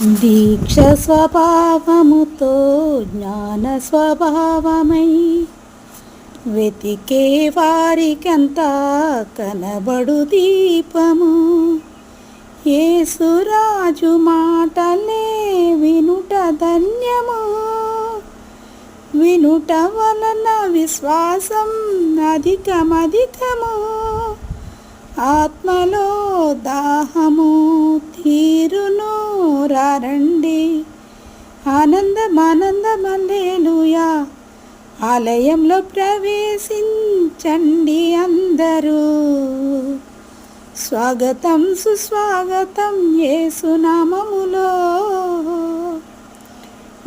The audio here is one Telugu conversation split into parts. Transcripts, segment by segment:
దీక్ష స్వభావముతో జ్ఞాన స్వభావమై వెతికే వారికంతా కనబడు దీపము. యేసురాజు మాటలే వినుట ధన్యము. వినుట వలన విశ్వాసం అధికమధికము. ఆత్మలో దాహము తీరును రండి. ఆనందమానందమల్లెలూయా. ఆలయంలో ప్రవేశించండి అందరూ. స్వాగతం సుస్వాగతం యేసునామములో.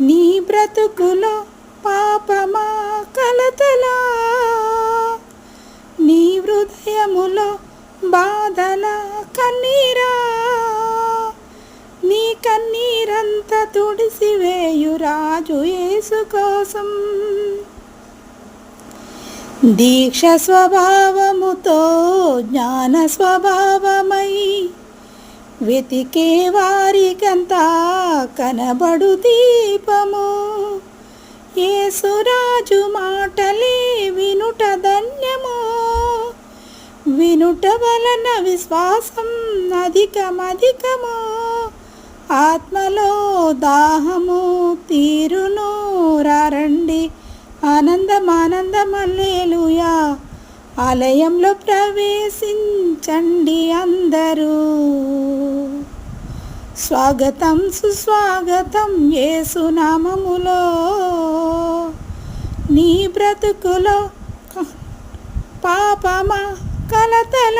నీ బ్రతుకులో పాపమా కలతలా, నీ హృదయములో బాధల కన్నీరా, నీ కన్నీరంతా తుడిసివేయు రాజు యేసు కోసం. దీక్ష స్వభావముతో జ్ఞాన స్వభావమై వెతికే వారికంతా కనబడు దీపము. యేసురాజు మాటలే వినుట ధన్యము. వినుట వలన విశ్వాసం అధికమధికము. ఆత్మలో దాహము తీరును రండి. ఆనందమానందమల్లెలూయా. ఆలయంలో ప్రవేశించండి అందరూ. స్వాగతం సుస్వాగతం యేసునామములో. నీ బ్రతుకులో పాపమా కలతల,